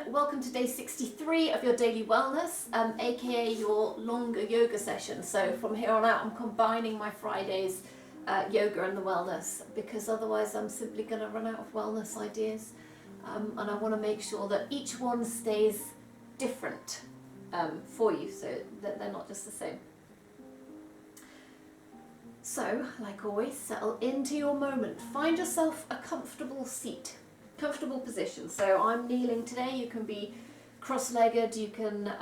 welcome to day 63 of your daily wellness, aka your longer yoga session. So from here on out I'm combining my Fridays yoga and the wellness, because otherwise I'm simply going to run out of wellness ideas, and I want to make sure that each one stays different for you, so that they're not just the same. So, like always, settle into your moment. Find yourself a comfortable seat. Comfortable position. So I'm kneeling today. You can be cross-legged, you can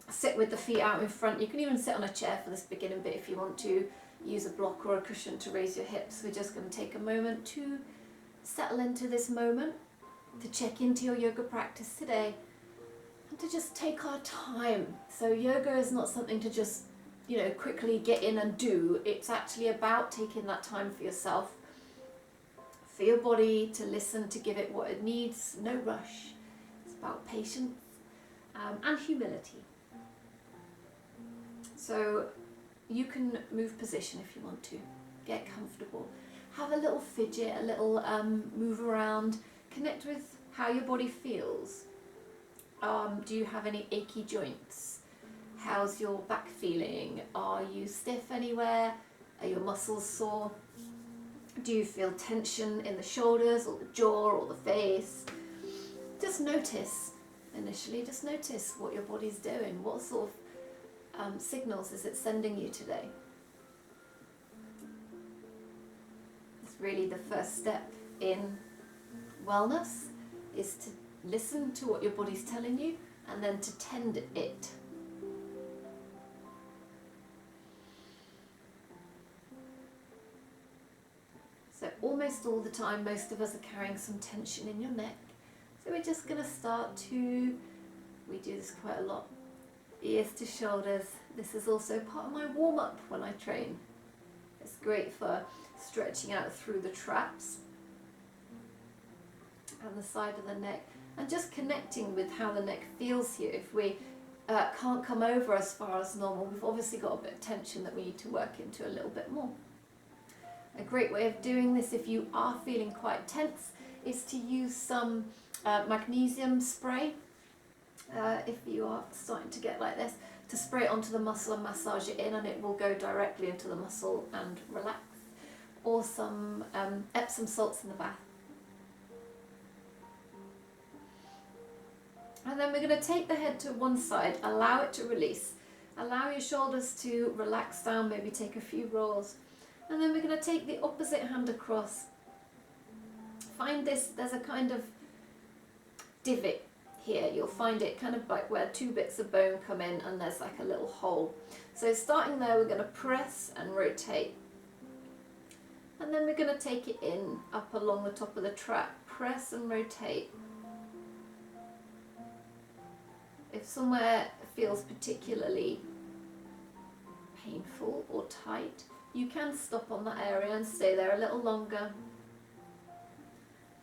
sit with the feet out in front, you can even sit on a chair for this beginning bit if you want to. Use a block or a cushion to raise your hips. We're just going to take a moment to settle into this moment, to check into your yoga practice today, and to just take our time. So yoga is not something to just, quickly get in and do. It's actually about taking that time for yourself, for your body to listen, to give it what it needs. No rush. It's about patience and humility. So you can move position if you want to. Get comfortable. Have a little fidget, a little move around. Connect with how your body feels. Do you have any achy joints? How's your back feeling? Are you stiff anywhere? Are your muscles sore? Do you feel tension in the shoulders or the jaw or the face? Just notice, initially, just notice what your body's doing. What sort of signals is it sending you today? It's really the first step in wellness, is to listen to what your body's telling you and then to tend it. So almost all the time, most of us are carrying some tension in your neck. So we're just going to start to, we do this quite a lot, ears to shoulders. This is also part of my warm-up when I train. It's great for stretching out through the traps and the side of the neck, and just connecting with how the neck feels here. If we can't come over as far as normal, we've obviously got a bit of tension that we need to work into a little bit more. A great way of doing this, if you are feeling quite tense, is to use some magnesium spray. If you are starting to get like this, to spray it onto the muscle and massage it in, and it will go directly into the muscle and relax. Or some Epsom salts in the bath. And then we're going to take the head to one side, allow it to release. Allow your shoulders to relax down, maybe take a few rolls. And then we're going to take the opposite hand across. Find this, there's a kind of divot here. You'll find it kind of like where two bits of bone come in, and there's like a little hole. So starting there, we're going to press and rotate. And then we're going to take it in, up along the top of the trap. Press and rotate. If somewhere feels particularly painful or tight, you can stop on that area and stay there a little longer.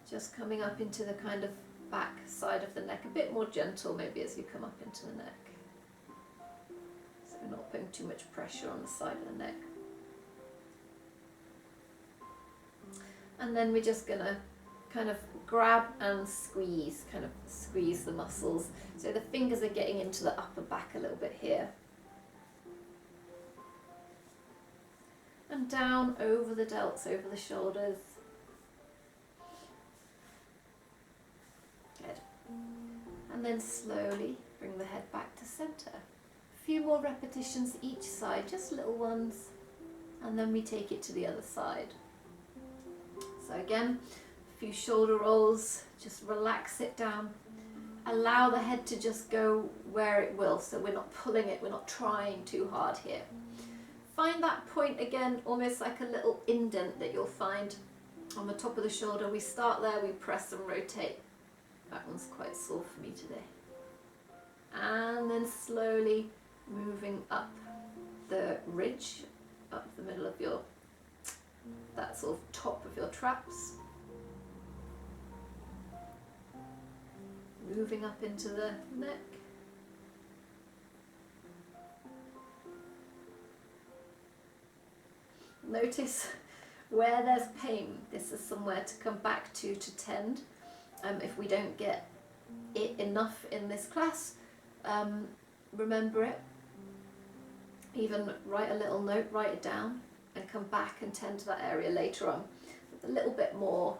Just coming up into the kind of back side of the neck, a bit more gentle maybe as you come up into the neck. So we're not putting too much pressure on the side of the neck. And then we're just going to kind of grab and squeeze, kind of squeeze the muscles. So the fingers are getting into the upper back a little bit here. And down over the delts, over the shoulders. Good. And then slowly bring the head back to center. A few more repetitions each side, just little ones. And then we take it to the other side. So again, a few shoulder rolls, just relax it down. Allow the head to just go where it will, so we're not pulling it, we're not trying too hard here. Find that point again, almost like a little indent that you'll find on the top of the shoulder. We start there, we press and rotate. That one's quite sore for me today. And then slowly moving up the ridge, up the middle of your, that sort of top of your traps. Moving up into the neck. Notice where there's pain. This is somewhere to come back to tend. If we don't get it enough in this class, remember it. Even write a little note, write it down, and come back and tend to that area later on with a little bit more,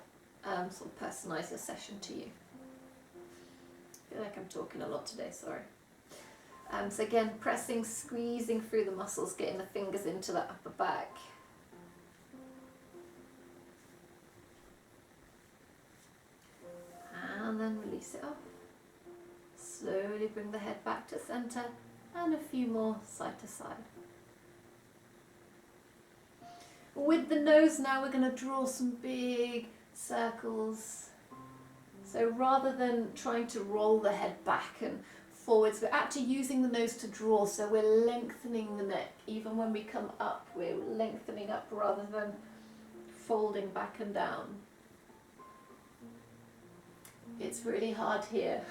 sort of personalise your session to you. I feel like I'm talking a lot today, sorry. So again, pressing, squeezing through the muscles, getting the fingers into that upper back. And then release it off. Slowly bring the head back to centre, and a few more side to side. With the nose now, we're going to draw some big circles. So rather than trying to roll the head back and forwards, we're actually using the nose to draw, so we're lengthening the neck. Even when we come up, we're lengthening up rather than folding back and down. It's really hard here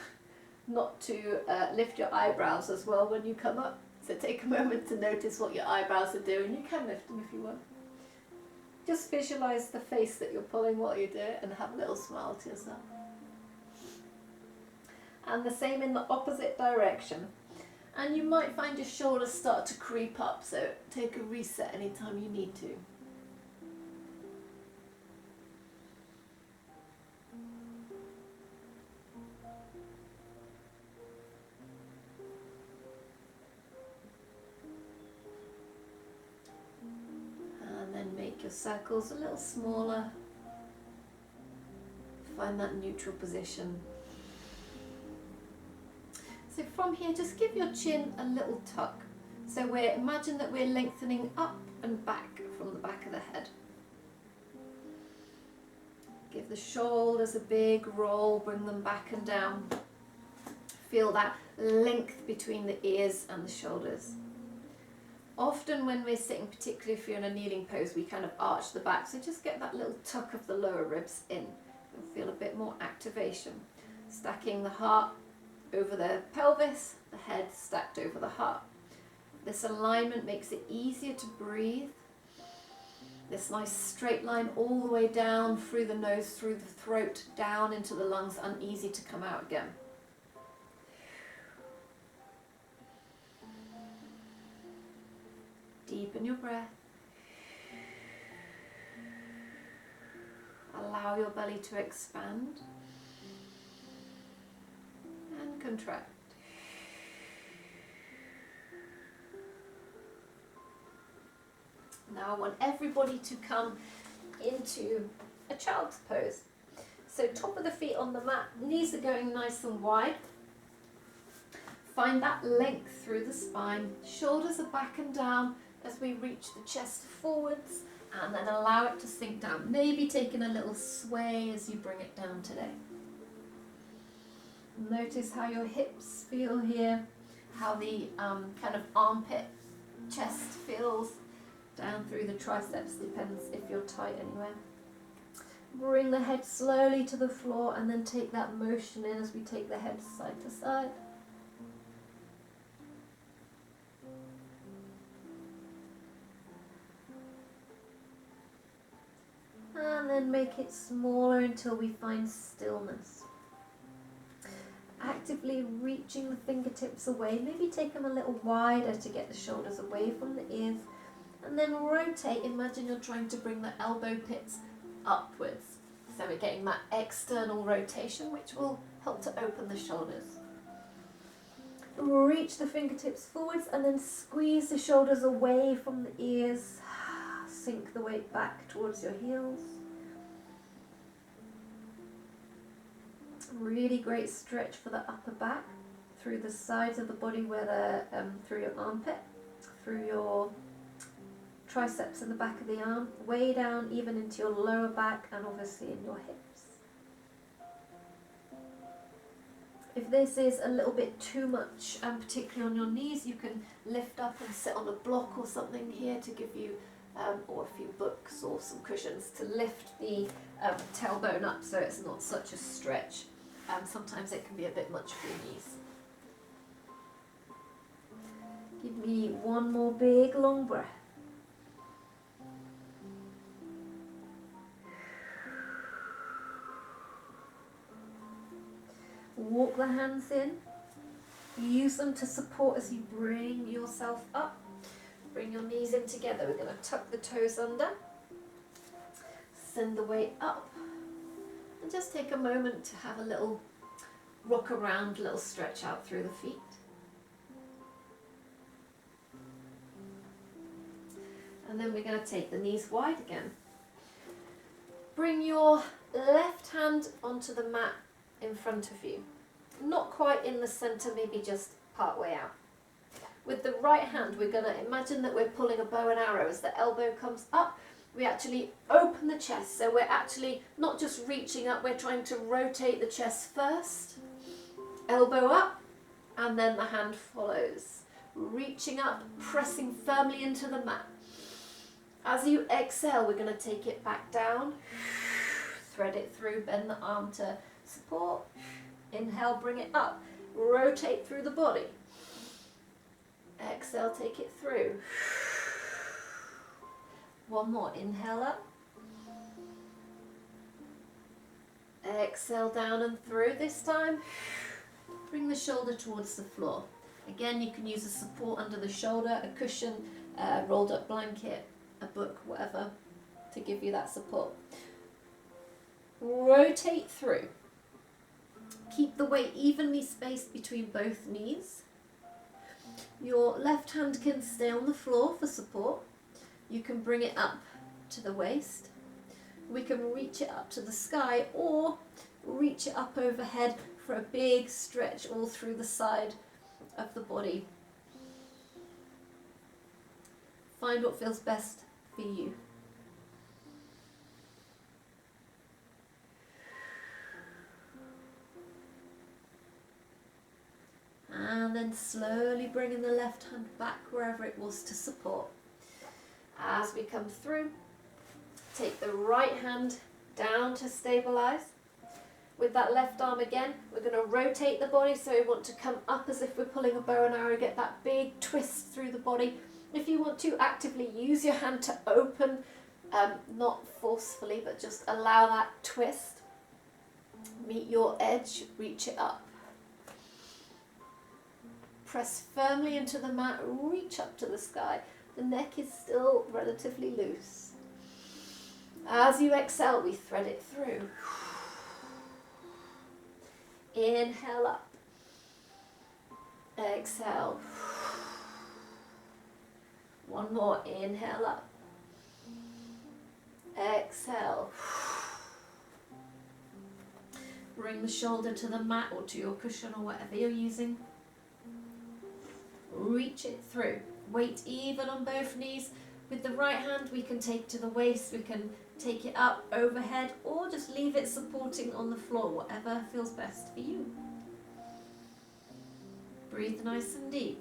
not to lift your eyebrows as well when you come up. So take a moment to notice what your eyebrows are doing. You can lift them if you want. Just visualise the face that you're pulling while you do it and have a little smile to yourself. And the same in the opposite direction. And you might find your shoulders start to creep up, so take a reset anytime you need to. Your circles a little smaller. Find that neutral position. So from here, just give your chin a little tuck. So imagine that we're lengthening up and back from the back of the head. Give the shoulders a big roll, bring them back and down. Feel that length between the ears and the shoulders. Often when we're sitting, particularly if you're in a kneeling pose, we kind of arch the back, so just get that little tuck of the lower ribs in. You'll feel a bit more activation. Stacking the heart over the pelvis, the head stacked over the heart. This alignment makes it easier to breathe. This nice straight line all the way down through the nose, through the throat, down into the lungs, uneasy to come out again. Deepen your breath. Allow your belly to expand and contract. Now I want everybody to come into a child's pose. So top of the feet on the mat, knees are going nice and wide. Find that length through the spine, shoulders are back and down as we reach the chest forwards, and then allow it to sink down. Maybe taking a little sway as you bring it down today. Notice how your hips feel here, how the kind of armpit, chest feels down through the triceps, depends if you're tight anywhere. Bring the head slowly to the floor and then take that motion in as we take the head side to side. And then make it smaller until we find stillness. Actively reaching the fingertips away, maybe take them a little wider to get the shoulders away from the ears. And then rotate, imagine you're trying to bring the elbow pits upwards. So we're getting that external rotation, which will help to open the shoulders. Reach the fingertips forwards and then squeeze the shoulders away from the ears. Sink the weight back towards your heels. Really great stretch for the upper back, through the sides of the body, where through your armpit, through your triceps and the back of the arm, way down even into your lower back and obviously in your hips. If this is a little bit too much, particularly on your knees, you can lift up and sit on a block or something here to give you or a few books or some cushions to lift the tailbone up so it's not such a stretch. Sometimes it can be a bit much for your knees. Give me one more big long breath. Walk the hands in. Use them to support as you bring yourself up. Bring your knees in together. We're going to tuck the toes under. Send the weight up. And just take a moment to have a little rock around, a little stretch out through the feet. And then we're going to take the knees wide again. Bring your left hand onto the mat in front of you. Not quite in the centre, maybe just part way out. With the right hand, we're going to imagine that we're pulling a bow and arrow. As the elbow comes up, we actually open the chest. So we're actually not just reaching up, we're trying to rotate the chest first. Elbow up, and then the hand follows. Reaching up, pressing firmly into the mat. As you exhale, we're going to take it back down. Thread it through, bend the arm to support. Inhale, bring it up. Rotate through the body. Exhale, take it through. One more, inhale up. Exhale down and through this time. Bring the shoulder towards the floor. Again, you can use a support under the shoulder, a cushion, a rolled up blanket, a book, whatever, to give you that support. Rotate through. Keep the weight evenly spaced between both knees. Your left hand can stay on the floor for support. You can bring it up to the waist. We can reach it up to the sky or reach it up overhead for a big stretch all through the side of the body. Find what feels best for you. And then slowly bringing the left hand back wherever it was to support. As we come through, take the right hand down to stabilize. With that left arm again, we're going to rotate the body, so we want to come up as if we're pulling a bow and arrow, get that big twist through the body. If you want to, actively use your hand to open, not forcefully, but just allow that twist. Meet your edge, reach it up. Press firmly into the mat, reach up to the sky. The neck is still relatively loose. As you exhale, we thread it through. Inhale up. Exhale. One more. Inhale up. Exhale. Bring the shoulder to the mat or to your cushion or whatever you're using. Reach it through. Weight even on both knees. With the right hand, we can take to the waist, we can take it up overhead, or just leave it supporting on the floor, whatever feels best for you. Breathe nice and deep.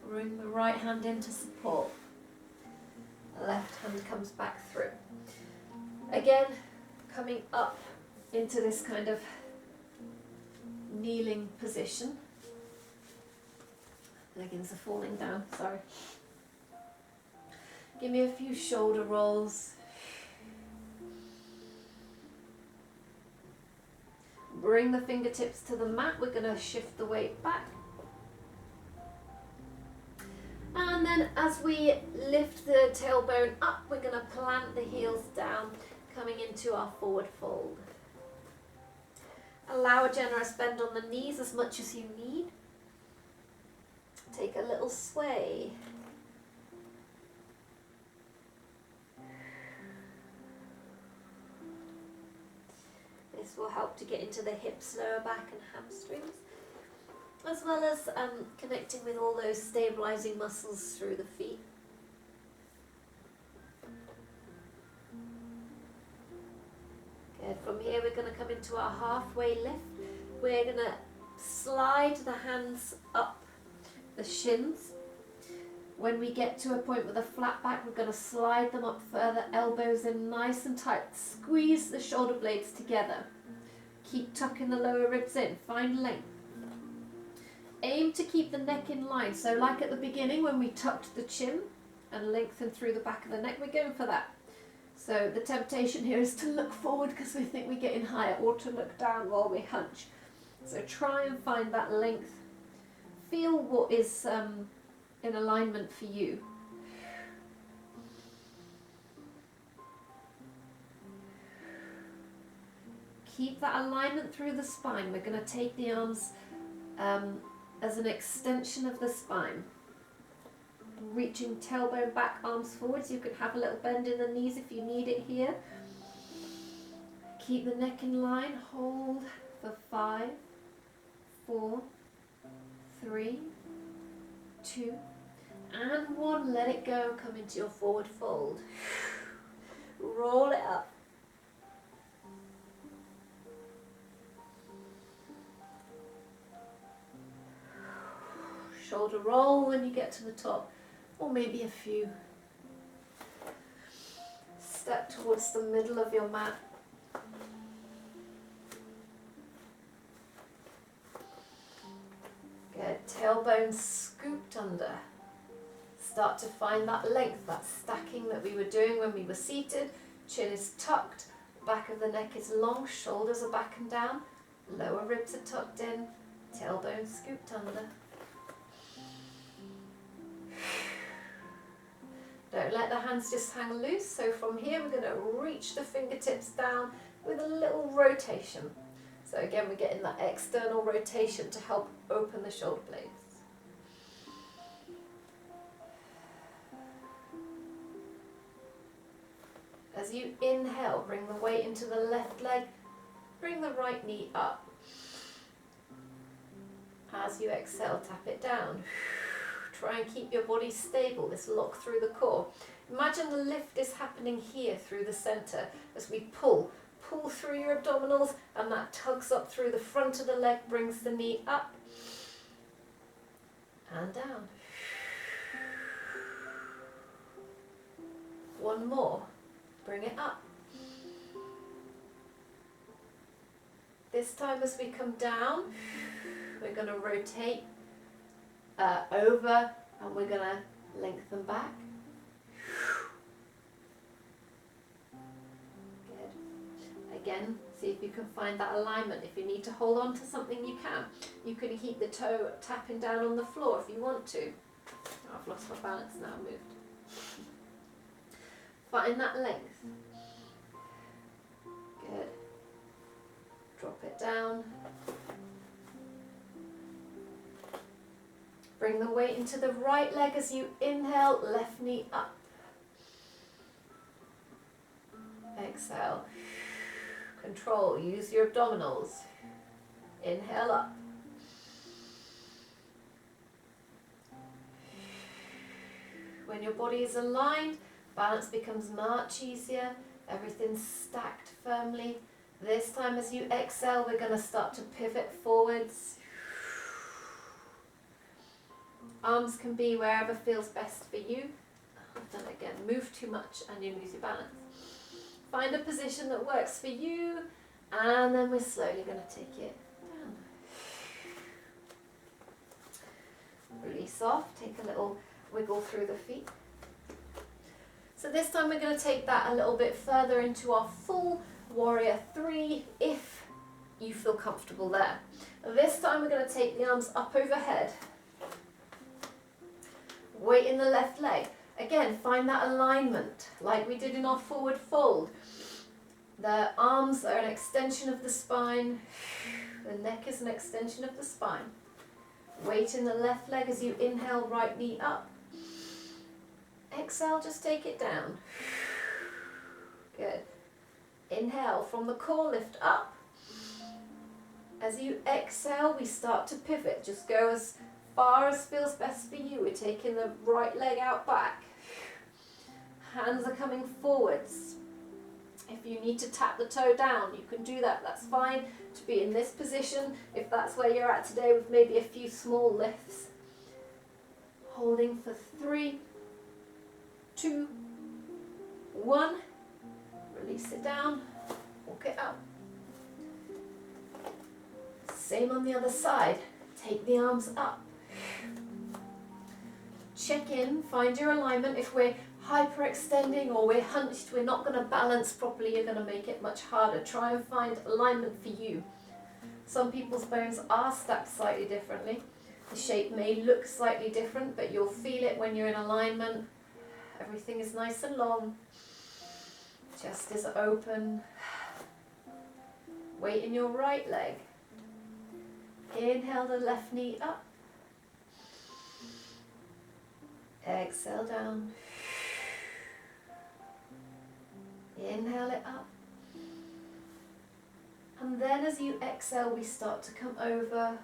Bring the right hand in to support. The left hand comes back through. Again, coming up into this kind of kneeling position. Leggings are falling down, sorry. Give me a few shoulder rolls. Bring the fingertips to the mat. We're going to shift the weight back. And then as we lift the tailbone up, we're going to plant the heels down, coming into our forward fold. Allow a generous bend on the knees as much as you need. Take a little sway. This will help to get into the hips, lower back and hamstrings, as well as connecting with all those stabilizing muscles through the feet. Good. From here we're going to come into our halfway lift. We're going to slide the hands up the shins. When we get to a point with a flat back, we're going to slide them up further, elbows in nice and tight. Squeeze the shoulder blades together. Keep tucking the lower ribs in, find length. Aim to keep the neck in line. So like at the beginning when we tucked the chin and lengthened through the back of the neck, we're going for that. So the temptation here is to look forward because we think we're getting higher, or to look down while we hunch. So try and find that length. Feel what is in alignment for you. Keep that alignment through the spine. We're going to take the arms as an extension of the spine. Reaching tailbone back, arms forwards. You can have a little bend in the knees if you need it here. Keep the neck in line. Hold for 5, 4, 3, 2, and 1. Let it go. Come into your forward fold. Roll it up. Shoulder roll when you get to the top, or maybe a few. Step towards the middle of your mat. Good. Tailbone scooped under. Start to find that length, that stacking that we were doing when we were seated. Chin is tucked, back of the neck is long, shoulders are back and down, lower ribs are tucked in, tailbone scooped under. Don't let the hands just hang loose. So from here we're going to reach the fingertips down with a little rotation. So again, we're getting that external rotation to help open the shoulder blades. As you inhale, bring the weight into the left leg, bring the right knee up. As you exhale, tap it down. Try and keep your body stable, this lock through the core. Imagine the lift is happening here through the center as we pull through your abdominals, and that tugs up through the front of the leg, brings the knee up and down. One more, bring it up. This time as we come down, we're going to rotate over, and we're going to lengthen back. Good. Again, see if you can find that alignment. If you need to hold on to something, you can. You can keep the toe tapping down on the floor if you want to. Oh, I've lost my balance now, moved. Find that length. Good. Drop it down. Bring the weight into the right leg as you inhale, left knee up. Exhale. Control, use your abdominals. Inhale up. When your body is aligned, balance becomes much easier. Everything's stacked firmly. This time as you exhale, we're going to start to pivot forwards. Arms can be wherever feels best for you. Then again, move too much and you lose your balance. Find a position that works for you, and then we're slowly going to take it down. Release off, take a little wiggle through the feet. So this time we're going to take that a little bit further into our full warrior 3, if you feel comfortable there. This time we're going to take the arms up overhead. Weight in the left leg. Again, find that alignment like we did in our forward fold. The arms are an extension of the spine. The neck is an extension of the spine. Weight in the left leg as you inhale, right knee up. Exhale, just take it down. Good. Inhale, from the core, lift up. As you exhale, we start to pivot. Just go as far as feels best for you. We're taking the right leg out back. Hands are coming forwards. If you need to tap the toe down, you can do that. That's fine to be in this position if that's where you're at today, with maybe a few small lifts. Holding for 3, 2, 1. Release it down. Walk it up. Same on the other side. Take the arms up. Check in, find your alignment. If we're hyperextending or we're hunched, we're not going to balance properly, you're going to make it much harder. Try and find alignment for you. Some people's bones are stacked slightly differently. The shape may look slightly different, but you'll feel it when you're in alignment. Everything is nice and long. Chest is open. Weight in your right leg. Inhale the left knee up. Exhale down. Inhale it up. And then as you exhale, we start to come over.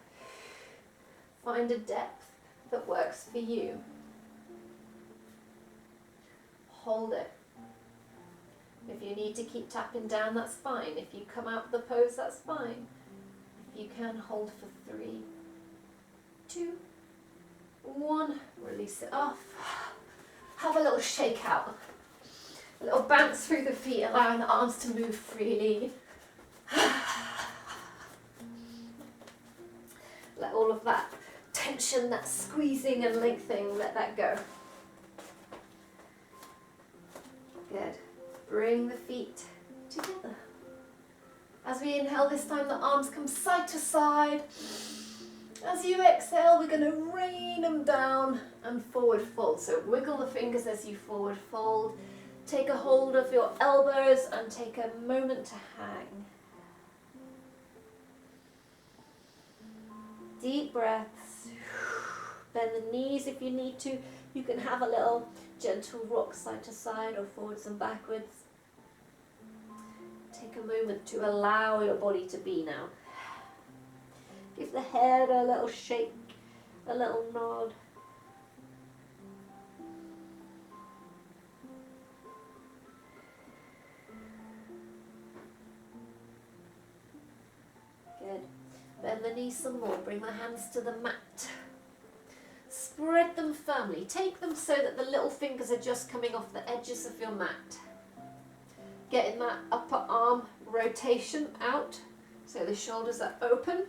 Find a depth that works for you. Hold it. If you need to keep tapping down, that's fine. If you come out of the pose, that's fine. If you can, hold for 3, 2, 1. Release it off. Have a little shake out. A little bounce through the feet, allowing the arms to move freely. Let all of that tension, that squeezing and lengthening, let that go. Good. Bring the feet together. As we inhale this time, the arms come side to side. As you exhale, we're going to rain them down and forward fold. So wiggle the fingers as you forward fold. Take a hold of your elbows and take a moment to hang. Deep breaths. Bend the knees if you need to. You can have a little gentle rock side to side or forwards and backwards. Take a moment to allow your body to be now. Give the head a little shake, a little nod. Good. Bend the knees some more. Bring the hands to the mat. Spread them firmly. Take them so that the little fingers are just coming off the edges of your mat. Getting that upper arm rotation out so the shoulders are open.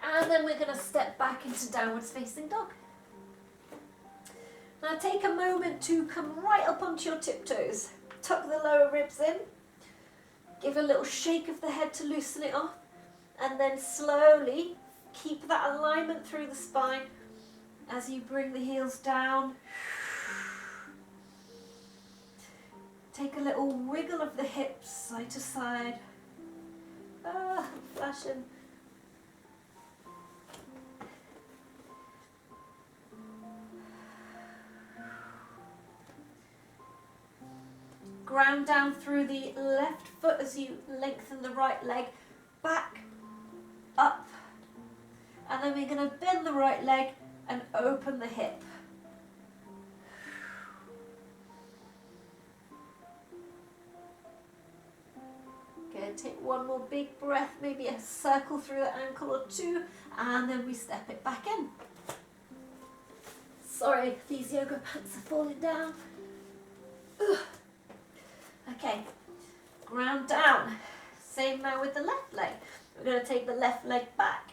And then we're going to step back into downwards facing dog. Now take a moment to come right up onto your tiptoes. Tuck the lower ribs in. Give a little shake of the head to loosen it off. And then slowly keep that alignment through the spine as you bring the heels down. Take a little wiggle of the hips side to side. Flashing. Ground down through the left foot as you lengthen the right leg back, up. And then we're going to bend the right leg and open the hip. Good, take one more big breath, maybe a circle through the ankle or two, and then we step it back in. Sorry, these yoga pants are falling down. Ugh. Okay, ground down. Same now with the left leg. We're going to take the left leg back,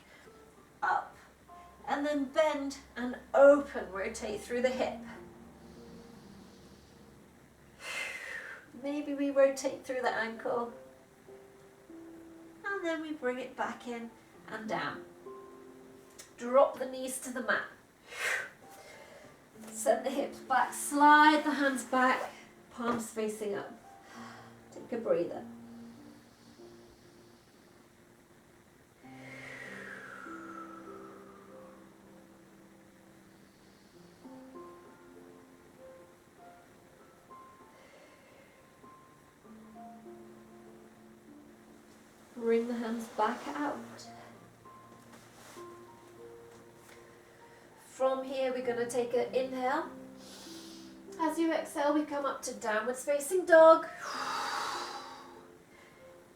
up, and then bend and open, rotate through the hip. Maybe we rotate through the ankle. And then we bring it back in and down. Drop the knees to the mat. Send the hips back, slide the hands back, palms facing up. Take a breather. Bring the hands back out. From here, we're going to take an inhale. As you exhale, we come up to downwards facing dog.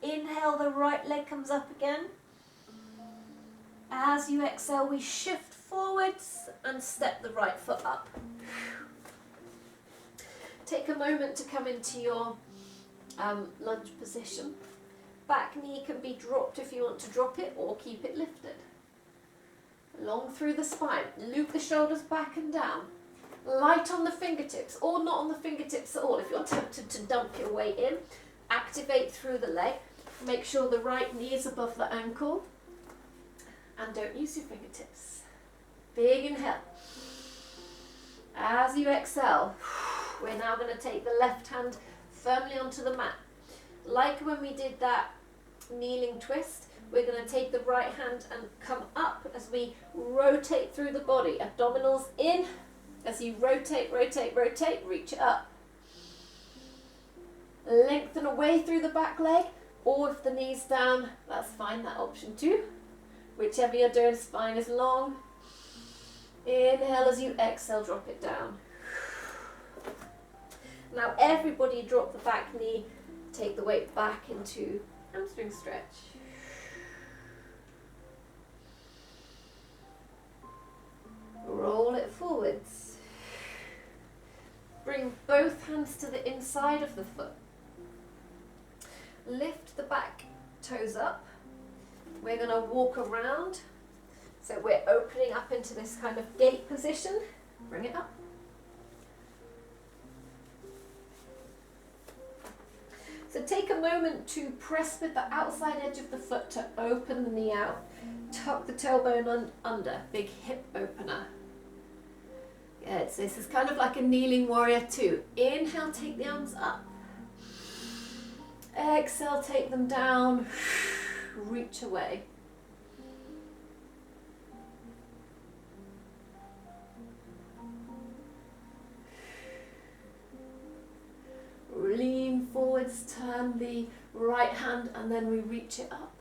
Inhale, the right leg comes up again. As you exhale, we shift forwards and step the right foot up. Take a moment to come into your lunge position. Back knee can be dropped if you want to drop it, or keep it lifted. long through the spine. Loop the shoulders back and down. Light on the fingertips, or not on the fingertips at all. If you're tempted to dump your weight in, activate through the leg. Make sure the right knee is above the ankle. And don't use your fingertips. Big inhale. As you exhale, we're now going to take the left hand firmly onto the mat. Like when we did that kneeling twist, we're going to take the right hand and come up as we rotate through the body. Abdominals in. As you rotate, rotate, rotate, reach it up. Lengthen away through the back leg, or if the knee's down, that's fine, that option too. Whichever you're doing, spine is long. Inhale as you exhale, drop it down. Now everybody drop the back knee, take the weight back into hamstring stretch. Roll it forwards. Bring both hands to the inside of the foot. Lift the back toes up. We're going to walk around. So we're opening up into this kind of gate position. Bring it up. So take a moment to press with the outside edge of the foot to open the knee out. Tuck the tailbone under, big hip opener. Good, so this is kind of like a kneeling warrior two. Inhale, take the arms up. Exhale, take them down. Reach away. Lean forwards, turn the right hand, and then we reach it up.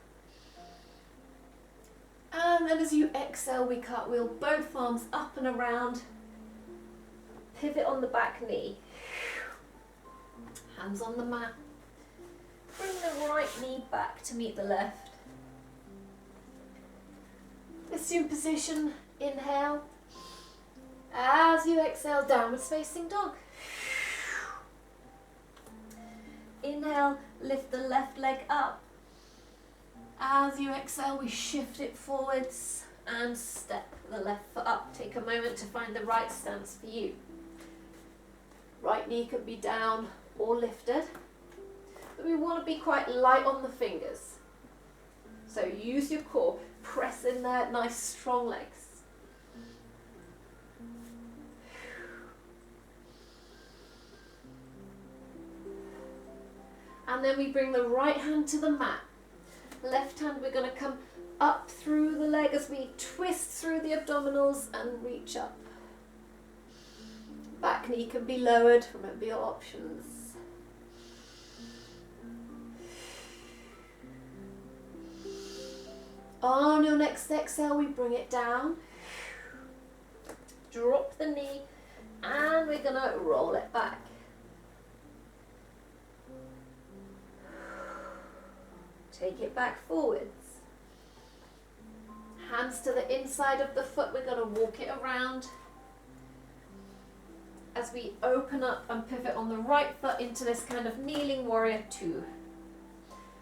And then as you exhale, we cartwheel both arms up and around. Pivot on the back knee. Hands on the mat. Bring the right knee back to meet the left. Assume position, inhale. As you exhale, downwards facing dog. Inhale, lift the left leg up. As you exhale, we shift it forwards and step the left foot up. Take a moment to find the right stance for you. Right knee could be down or lifted, but we want to be quite light on the fingers. So use your core, press in there, nice strong legs. And then we bring the right hand to the mat. Left hand, we're going to come up through the leg as we twist through the abdominals and reach up. Back knee can be lowered, remember your options. On your next exhale, we bring it down. Drop the knee, and we're going to roll it back. Take it back forwards. Hands to the inside of the foot, we're going to walk it around. As we open up and pivot on the right foot into this kind of kneeling warrior two.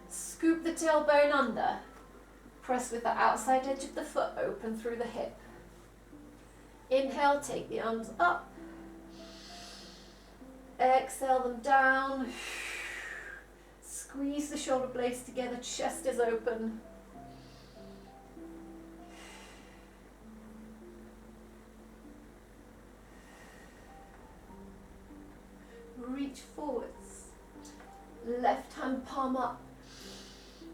Scoop the tailbone under. Press with the outside edge of the foot, open through the hip. Inhale, take the arms up. Exhale them down. Squeeze the shoulder blades together, chest is open. Reach forwards. Left hand palm up.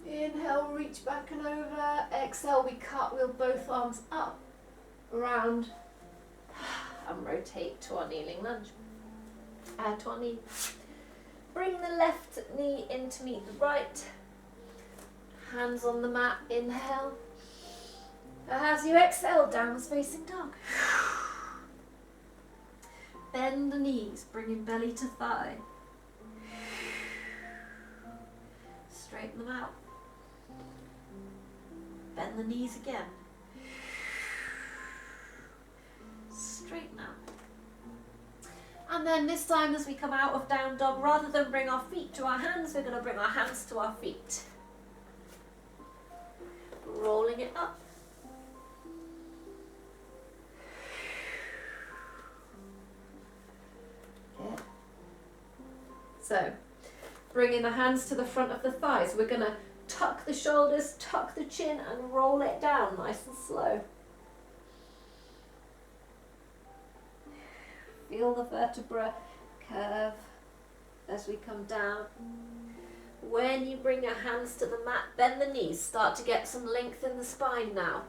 Inhale, reach back and over. Exhale, we cartwheel both arms up, round, and rotate to our kneeling lunge. To our knee. Bring the left knee in to meet the right. Hands on the mat, inhale. As you exhale, downwards facing dog. Bend the knees, bringing belly to thigh. Straighten them out. Bend the knees again. Straighten out. And then this time as we come out of down dog, rather than bring our feet to our hands, we're going to bring our hands to our feet. Rolling it up. So bringing the hands to the front of the thighs, we're going to tuck the shoulders, tuck the chin and roll it down nice and slow. Feel the vertebra curve as we come down. When you bring your hands to the mat, bend the knees, start to get some length in the spine now.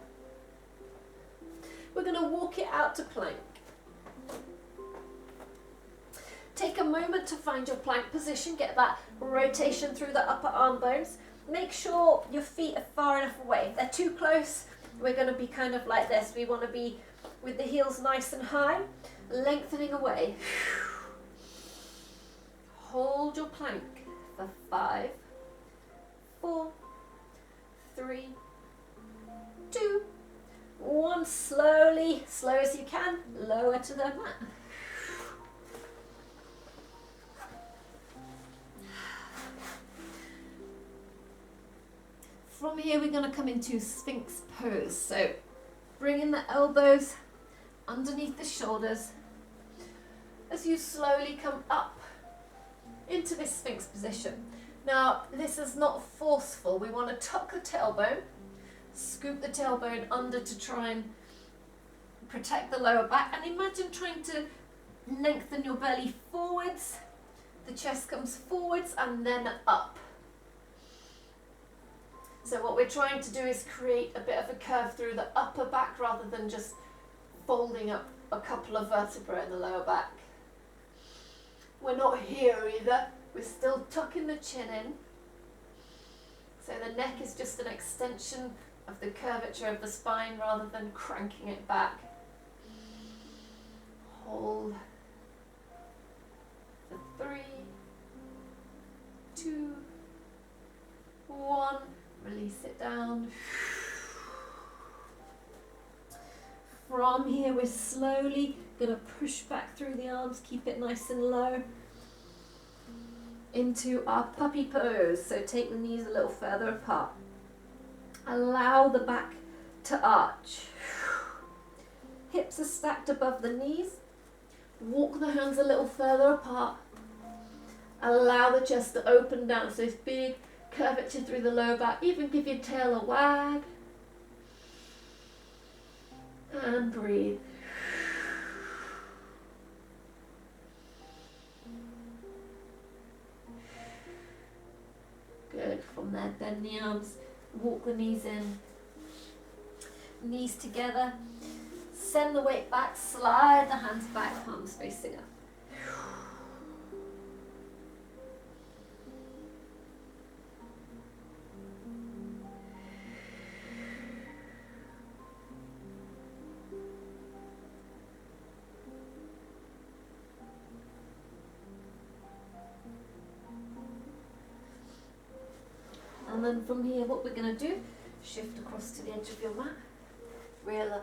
We're going to walk it out to plank. Take a moment to find your plank position, get that rotation through the upper arm bones. Make sure your feet are far enough away. If they're too close, we're going to be kind of like this. We want to be with the heels nice and high, lengthening away. Hold your plank for 5, 4, 3, 2, 1. Slowly, slow as you can, lower to the mat. From here we're going to come into Sphinx pose. So bringing the elbows underneath the shoulders as you slowly come up into this Sphinx position. Now this is not forceful. We want to tuck the tailbone, scoop the tailbone under to try and protect the lower back, and imagine trying to lengthen your belly forwards. The chest comes forwards and then up. So what we're trying to do is create a bit of a curve through the upper back rather than just folding up a couple of vertebrae in the lower back. We're not here either. We're still tucking the chin in. So the neck is just an extension of the curvature of the spine rather than cranking it back. Hold for 3, 2, 1. Release it down. From here we're slowly going to push back through the arms, keep it nice and low, into our puppy pose. So take the knees a little further apart. Allow the back to arch. Hips are stacked above the knees. Walk the hands a little further apart. Allow the chest to open down, so it's big curvature through the lower back. Even give your tail a wag. And breathe. Good. From there, bend the arms, walk the knees in. Knees together. Send the weight back, slide the hands back, palms facing up. And then from here, what we're going to do, shift across to the edge of your mat. Real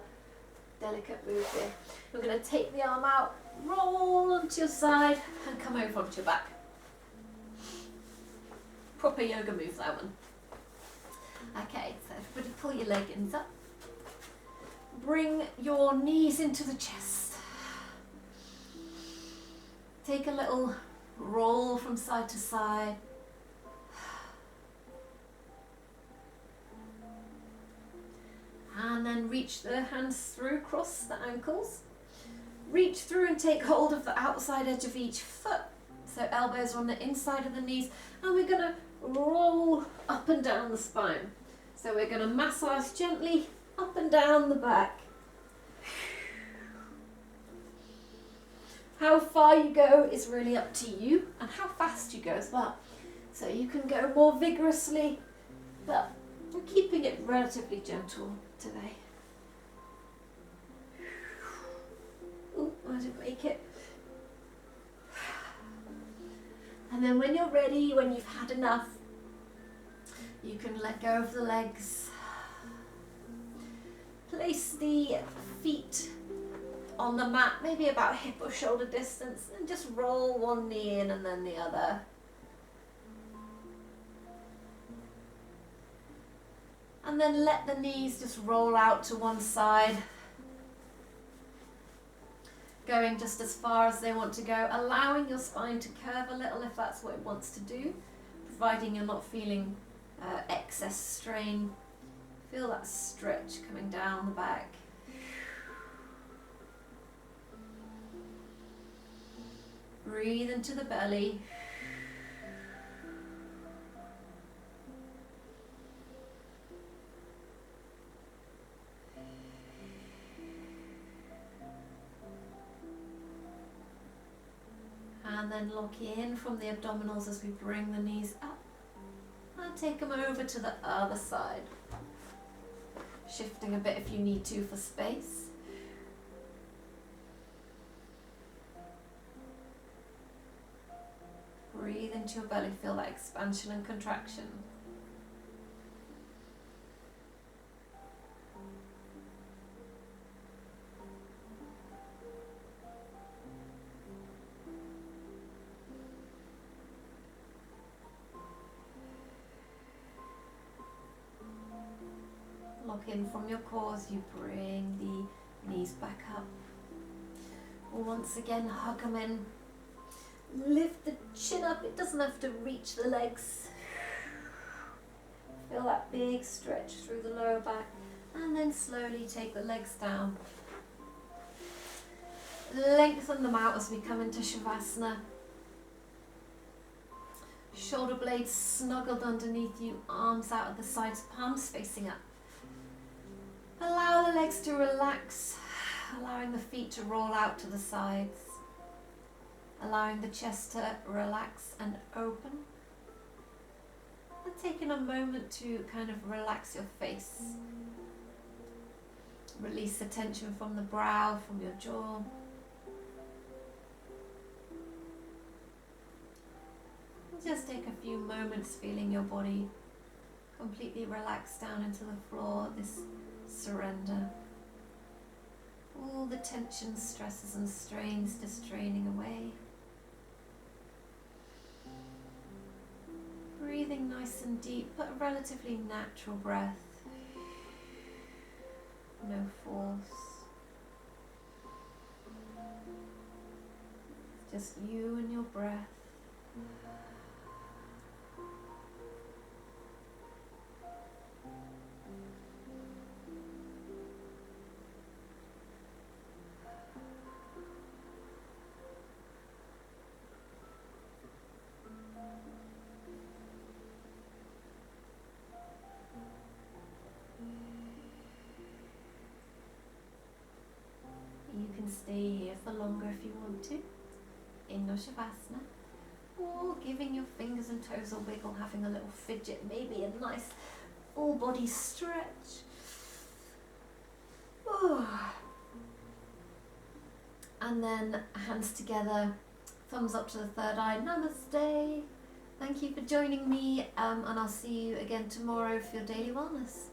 delicate move here. We're going to take the arm out, roll onto your side, and come over onto your back. Proper yoga move, that one. Okay, so everybody pull your leggings up. Bring your knees into the chest. Take a little roll from side to side. And then reach the hands through, cross the ankles. Reach through and take hold of the outside edge of each foot. So elbows are on the inside of the knees. And we're going to roll up and down the spine. So we're going to massage gently up and down the back. How far you go is really up to you, and how fast you go as well. So you can go more vigorously, but we're keeping it relatively gentle today. Oh, I didn't make it. And then when you're ready, when you've had enough, you can let go of the legs. Place the feet on the mat, maybe about hip or shoulder distance, and just roll one knee in and then the other. And then let the knees just roll out to one side. going just as far as they want to go, allowing your spine to curve a little if that's what it wants to do, providing you're not feeling excess strain. Feel that stretch coming down the back. Breathe into the belly. And then lock in from the abdominals as we bring the knees up. And take them over to the other side. Shifting a bit if you need to for space. Breathe into your belly, feel that expansion and contraction. Lock in from your core as you bring the knees back up. Once again, hug them in. Lift the chin up, it doesn't have to reach the legs. Feel that big stretch through the lower back, and then slowly take the legs down. Lengthen them out as we come into Shavasana. Shoulder blades snuggled underneath you, arms out at the sides, palms facing up. Allow the legs to relax, allowing the feet to roll out to the sides. Allowing the chest to relax and open. And taking a moment to kind of relax your face. Release the tension from the brow, from your jaw. And just take a few moments feeling your body completely relax down into the floor, this surrender. All the tension, stresses and strains just draining away. Breathing nice and deep, but a relatively natural breath. No force. Just you and your breath. You can stay here for longer if you want to, in your Shavasana, or giving your fingers and toes a wiggle, having a little fidget, maybe a nice full body stretch. And then hands together, thumbs up to the third eye, namaste. Thank you for joining me, and I'll see you again tomorrow for your daily wellness.